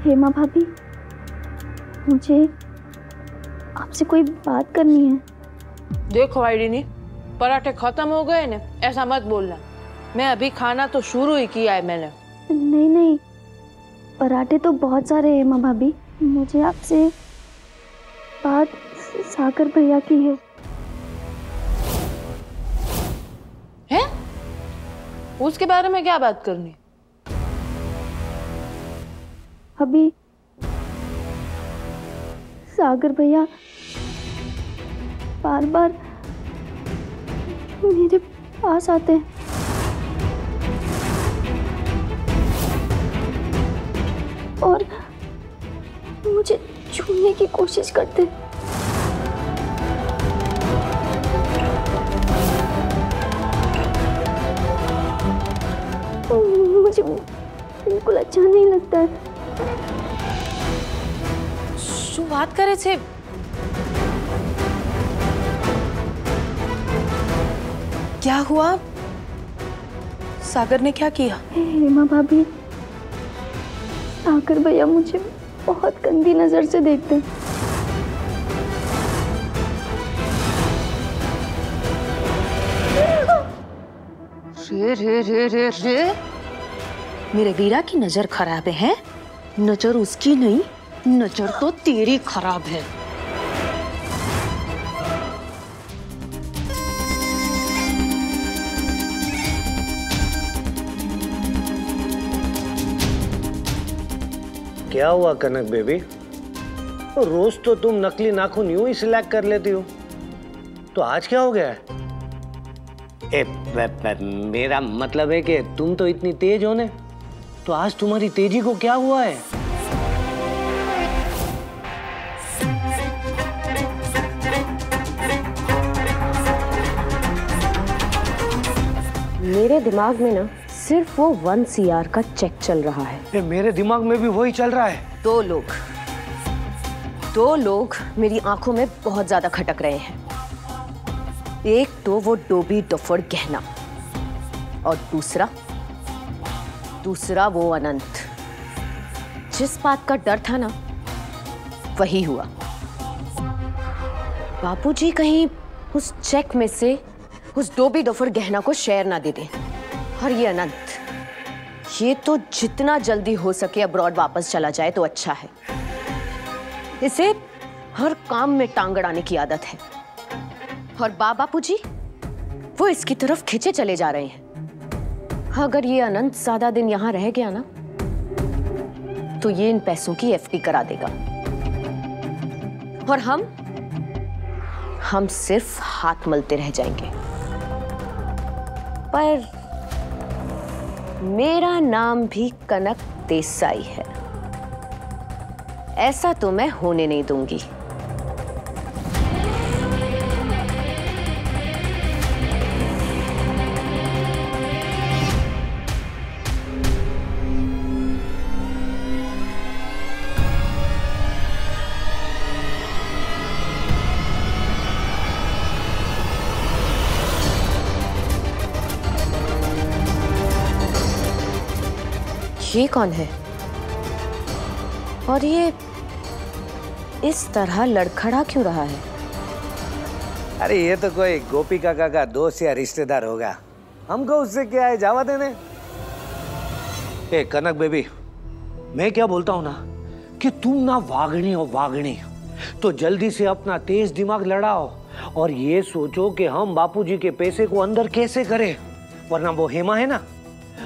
हेमा भाभी, मुझे आपसे कोई बात करनी है। देखो आईडिनी, पराठे खत्म हो गए ना, ऐसा मत बोलना। मैं अभी खाना तो शुरू ही किया है मैंने। नहीं नहीं, पराठे तो बहुत सारे हैं हेमा भाभी। मुझे आपसे बात सागर भैया की है। हैं? उसके बारे में क्या बात करनी? अभी सागर भैया बार बार मेरे पास आते हैं और मुझे छूने की कोशिश करते हैं। मुझे बिल्कुल अच्छा नहीं लगता है। શું વાત કરે છે? क्या हुआ? सागर ने क्या किया? हेमा भाभी, सागर भैया मुझे बहुत गंदी नजर से देखते हैं। रे रे रे रे रे, मेरे वीरा की नजर खराब है? नजर उसकी नहीं, नजर तो तेरी खराब है। क्या हुआ कनक बेबी? तो रोज तो तुम नकली नाखून यूं ही सिलेक्ट कर लेती हो, तो आज क्या हो गया है? मेरा मतलब है कि तुम तो इतनी तेज हो ने, तो आज तुम्हारी तेजी को क्या हुआ है? मेरे दिमाग में ना सिर्फ वो 1 CR का चेक चल रहा है। मेरे दिमाग में भी वही चल रहा है। दो लोग मेरी आंखों में बहुत ज्यादा खटक रहे हैं। एक तो वो डोबी डफर गहना और दूसरा वो अनंत। जिस बात का डर था ना, वही हुआ। बापूजी कहीं उस चेक में से उस डोबी डफर गहना को शेयर ना दे दें। और ये अनंत, ये तो जितना जल्दी हो सके अब्रॉड वापस चला जाए तो अच्छा है। इसे हर काम में टांग अड़ाने की आदत है। और बापूजी वो इसकी तरफ खिंचे चले जा रहे हैं। अगर ये अनंत ज्यादा दिन यहां रह गया ना, तो ये इन पैसों की FD करा देगा। और हम सिर्फ हाथ मलते रह जाएंगे। पर मेरा नाम भी कनक देसाई है। ऐसा तो मैं होने नहीं दूंगी। ये कौन है? और ये इस तरह लड़खड़ा क्यों रहा है? अरे ये तो कोई गोपी काका का दोस्त या रिश्तेदार होगा। हमको उससे क्या है, जावा देने। ए कनक बेबी, मैं क्या बोलता हूँ ना कि तुम ना वागणी हो वागणी, तो जल्दी से अपना तेज दिमाग लड़ाओ और ये सोचो कि हम बापूजी के पैसे को अंदर कैसे करें। वरना वो हेमा है ना,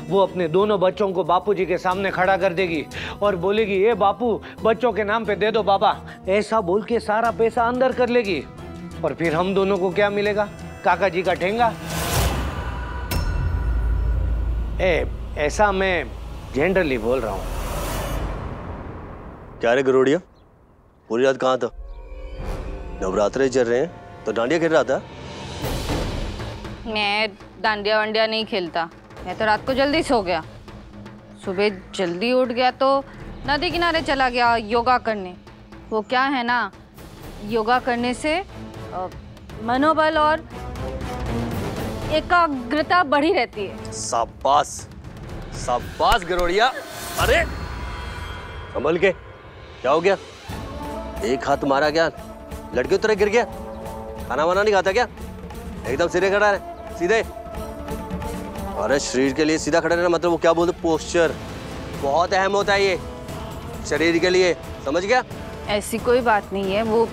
वो अपने दोनों बच्चों को बापूजी के सामने खड़ा कर देगी और बोलेगी, ये बापू बच्चों के नाम पे दे दो बाबा, ऐसा बोल के सारा पैसा अंदर कर लेगी। और फिर हम दोनों को क्या मिलेगा? काका जी का ठेंगा। ऐसा मैं जनरली बोल रहा हूँ। क्या रे गरोड़िया, पूरी रात कहाँ था? नवरात्रे चल रहे हैं तो डांडिया खेल रहा था? मैं डांडिया वांडिया नहीं खेलता। मैं तो रात को जल्दी सो गया, सुबह जल्दी उठ गया तो नदी किनारे चला गया योगा करने। वो क्या है ना, योगा करने से मनोबल और एकाग्रता बढ़ी रहती है। शाबाश शाबाश गरोड़िया। अरे संभल के। क्या हो गया? एक हाथ मारा क्या? लड़के उतरे गिर गया? खाना वाना नहीं खाता क्या? एकदम सिरे खड़ा रहे, सीधे। अरे शरीर के लिए सीधा खड़ा रहना मतलब वो क्या बोलते, पोस्चर बहुत अहम होता है ये शरीर के लिए, समझ गया? ऐसी कोई बात नहीं है, वो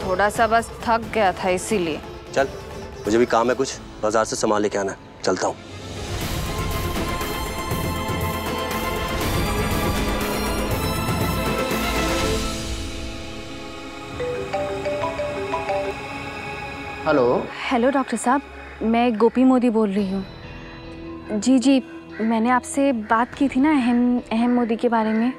थोड़ा सा बस थक गया था इसीलिए। चल, मुझे भी काम है कुछ, बाजार से सामान लेके आना है, चलता हूँ। हेलो। हेलो डॉक्टर साहब, मैं गोपी मोदी बोल रही हूँ। जी, मैंने आपसे बात की थी ना अहम मोदी के बारे में,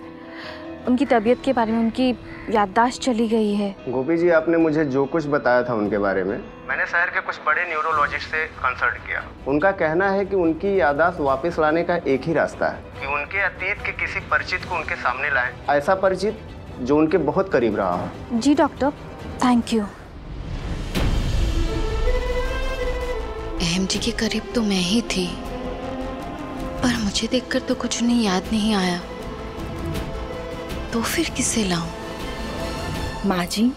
उनकी तबीयत के बारे में। उनकी याददाश्त चली गई है। गोपी जी, आपने मुझे जो कुछ बताया था उनके बारे में, मैंने शहर के कुछ बड़े न्यूरोलॉजिस्ट से कंसल्ट किया। उनका कहना है कि उनकी याददाश्त वापस लाने का एक ही रास्ता है कि उनके अतीत के किसी परिचित को उनके सामने लाएं, ऐसा परिचित जो उनके बहुत करीब रहा हो। जी डॉक्टर, थैंक यू। अहम जी के करीब तो मैं ही थी, पर मुझे देखकर तो कुछ नहीं याद नहीं आया, तो फिर किसे लाऊं? माँ जी।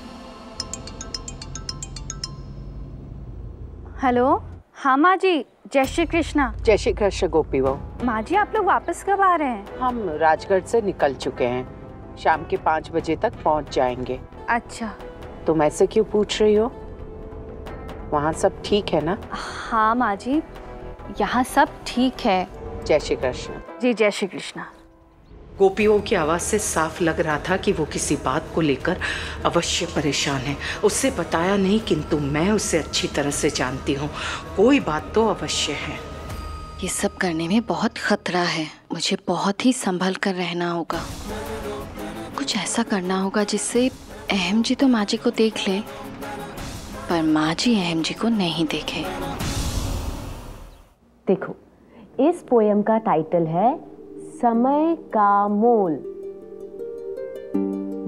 हेलो। हाँ माँ जी, जय श्री कृष्णा। जय श्री कृष्ण गोपी बहू। माँ जी, आप लोग वापस कब आ रहे हैं? हम राजगढ़ से निकल चुके हैं, शाम के 5 बजे तक पहुंच जाएंगे। अच्छा। तुम ऐसे क्यों पूछ रही हो? वहाँ सब ठीक है ना? हाँ माँ जी, यहाँ सब ठीक है। जय श्री कृष्ण। जी, जय श्री कृष्णा। गोपियों की आवाज से साफ लग रहा था कि वो किसी बात को लेकर अवश्य परेशान है। उससे बताया नहीं, किंतु मैं उसे अच्छी तरह से जानती हूँ, कोई बात तो अवश्य है। ये सब करने में बहुत खतरा है, मुझे बहुत ही संभल कर रहना होगा। कुछ ऐसा करना होगा जिससे अहम जी तो माँ जी को देख ले, पर माँ जी अहम जी को नहीं देखे। देखो, इस पोयम का टाइटल है समय का मोल।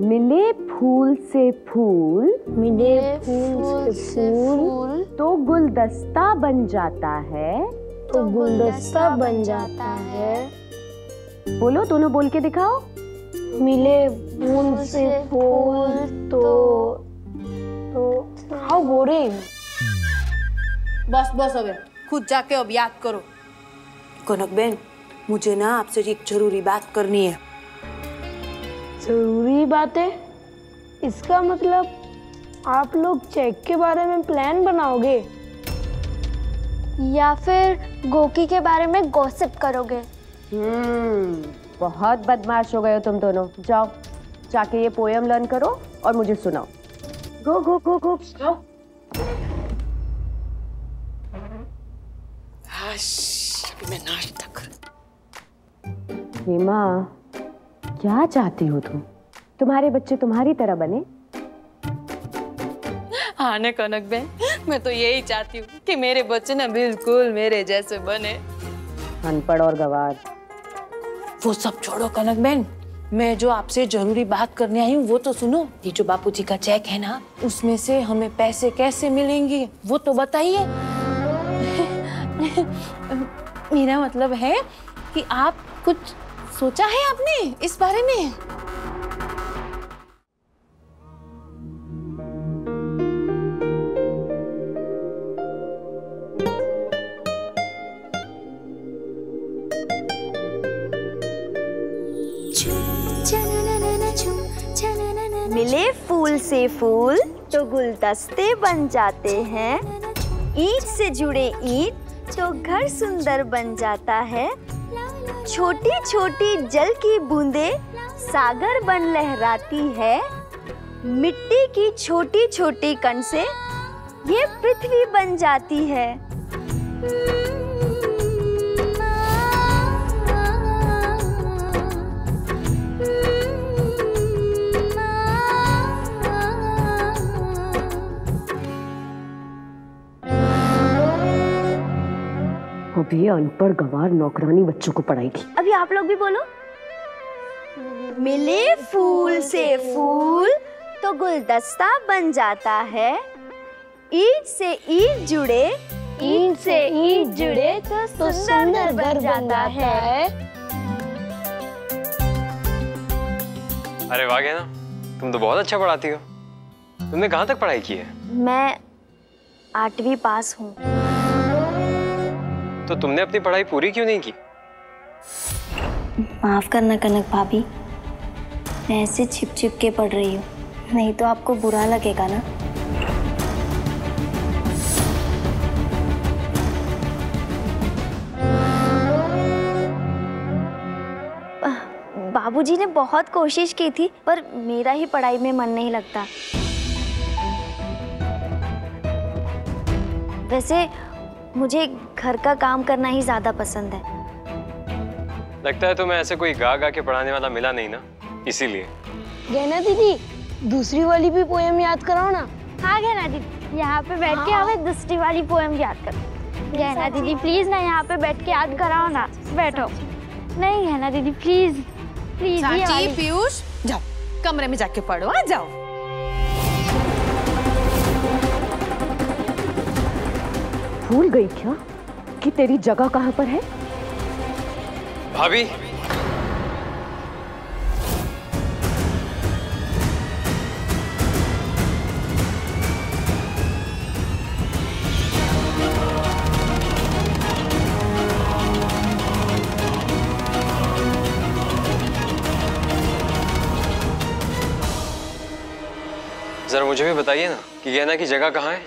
मिले फूल से फूल, मिले फूल से फूल तो गुलदस्ता बन जाता है, तो गुलदस्ता बन जाता है। बोलो, दोनों बोल के दिखाओ। मिले फूल से फूल तो हाउ बोरिंग। बस अब खुद जाके अब याद करो। कनक बहन, मुझे ना आपसे एक जरूरी बात करनी है। जरूरी बात है? इसका मतलब आप लोग चेक के बारे में प्लान बनाओगे या फिर गोकी के बारे में गॉसिप करोगे? बहुत बदमाश हो गए हो तुम दोनों। जाओ, जाके ये पोयम लर्न करो और मुझे सुनाओ। गो गो गो गो जाओ। मैं नाश्ता कर। हेमा, क्या चाहती हो तुम? तुम्हारे बच्चे तुम्हारी तरह बने? हाँ ना कनक बहन, मैं तो यही चाहती हूँ कि मेरे बच्चे ना बिल्कुल मेरे जैसे बने। अनपढ़ और गवार। वो सब छोड़ो कनक बहन, मैं जो आपसे जरूरी बात करने आई हूँ वो तो सुनो। ये जो बापूजी का चेक है ना, उसमें से हमें पैसे कैसे मिलेंगे वो तो बताइए। मेरा मतलब है कि आप कुछ सोचा है आपने इस बारे में? मिले फूल से फूल तो गुलदस्ते बन जाते हैं, ईंट से जुड़े ईंट तो घर सुंदर बन जाता है, छोटी छोटी जल की बूंदे सागर बन लहराती है, मिट्टी की छोटी छोटी कण से ये पृथ्वी बन जाती है। अभी अनपढ़ गवार नौकरानी बच्चों को पढ़ाएगी। अभी आप लोग भी बोलो। मिले फूल से फूल तो गुलदस्ता बन जाता है, ईंट से ईंट जुड़े, ईंट से ईंट जुड़े तो सुंदर घर बन जाता है। अरे वाह गहना, तुम तो बहुत अच्छा पढ़ाती हो। तुमने कहाँ तक पढ़ाई की है? मैं 8वीं पास हूँ। तो तुमने अपनी पढ़ाई पूरी क्यों नहीं की? माफ करना कनक भाभी, मैं ऐसे छिप छिप के पढ़ रही हूँ, नहीं तो आपको बुरा लगेगा ना। बाबूजी ने बहुत कोशिश की थी, पर मेरा ही पढ़ाई में मन नहीं लगता। वैसे मुझे घर का काम करना ही ज्यादा पसंद है। लगता है तुम्हें ऐसे कोई गा गा के पढ़ाने वाला मिला नहीं ना, इसीलिए। गहना दीदी, दूसरी वाली भी पोएम याद कराओ ना। हाँ गहना दीदी, यहाँ पे बैठ के हमें दूसरी वाली पोएम याद करो। गहना दीदी प्लीज ना, यहाँ पे बैठ के याद कराओ ना। बैठो। नहीं गहना दीदी प्लीज प्लीज। चाची, पीयूष, जाओ कमरे में जाके पढ़ो। आ जाओ। भूल गई क्या कि तेरी जगह कहाँ पर है? भाभी, जरा मुझे भी बताइए ना कि गहना की जगह कहाँ है?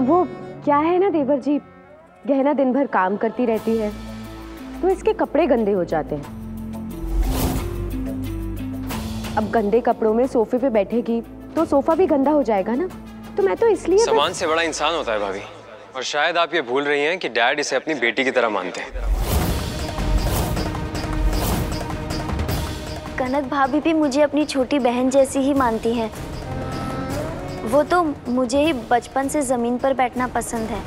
वो क्या है ना देवर जी, गहना दिन भर काम करती रहती है तो इसके कपड़े गंदे हो जाते हैं। अब गंदे कपड़ों में सोफे पे बैठेगी तो सोफा भी गंदा हो जाएगा ना, तो मैं तो इसलिए सामान से बड़ा इंसान होता है भाभी, और शायद आप ये भूल रही हैं कि डैड इसे अपनी बेटी की तरह मानते हैं। कनक भाभी भी मुझे अपनी छोटी बहन जैसी ही मानती है। वो तो मुझे ही बचपन से जमीन पर बैठना पसंद है।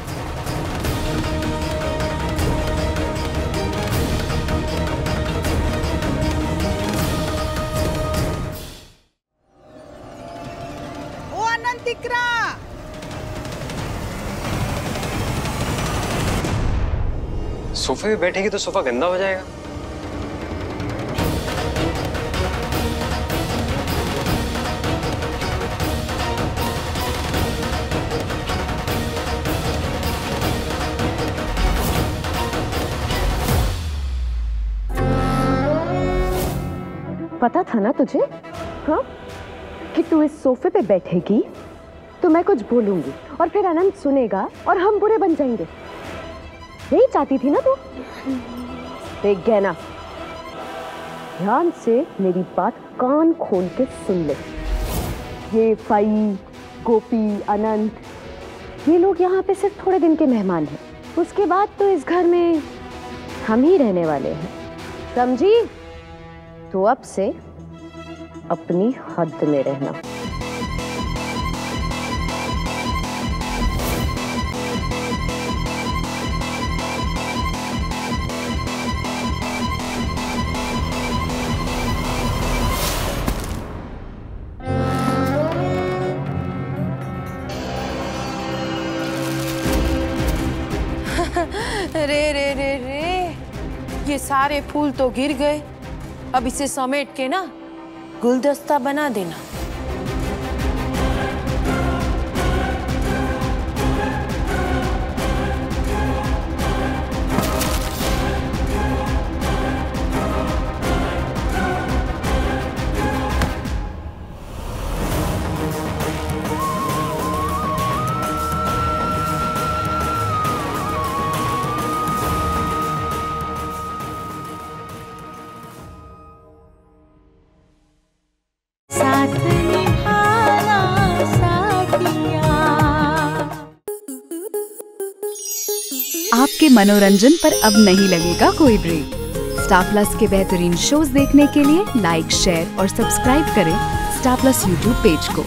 ओ अनंतिकरा, सोफे पे बैठेगी तो सोफा गंदा हो जाएगा। पता था ना तुझे, हाँ, कि तू इस सोफे पे बैठेगी तो मैं कुछ बोलूंगी और फिर अनंत सुनेगा और हम बुरे बन जाएंगे। यही चाहती थी ना तू? देख गहना, ध्यान से मेरी बात कान खोल के सुन ले। ये फाई, गोपी, अनंत, ये लोग यहाँ पे सिर्फ थोड़े दिन के मेहमान हैं। उसके बाद तो इस घर में हम ही रहने वाले हैं, समझी? तो अब से अपनी हद में रहना। रे रे रे रे, ये सारे फूल तो गिर गए। अब इसे समेट के ना गुलदस्ता बना देना। आपके मनोरंजन पर अब नहीं लगेगा कोई ब्रेक। स्टार प्लस के बेहतरीन शोज देखने के लिए लाइक, शेयर और सब्सक्राइब करें स्टार प्लस यूट्यूब पेज को।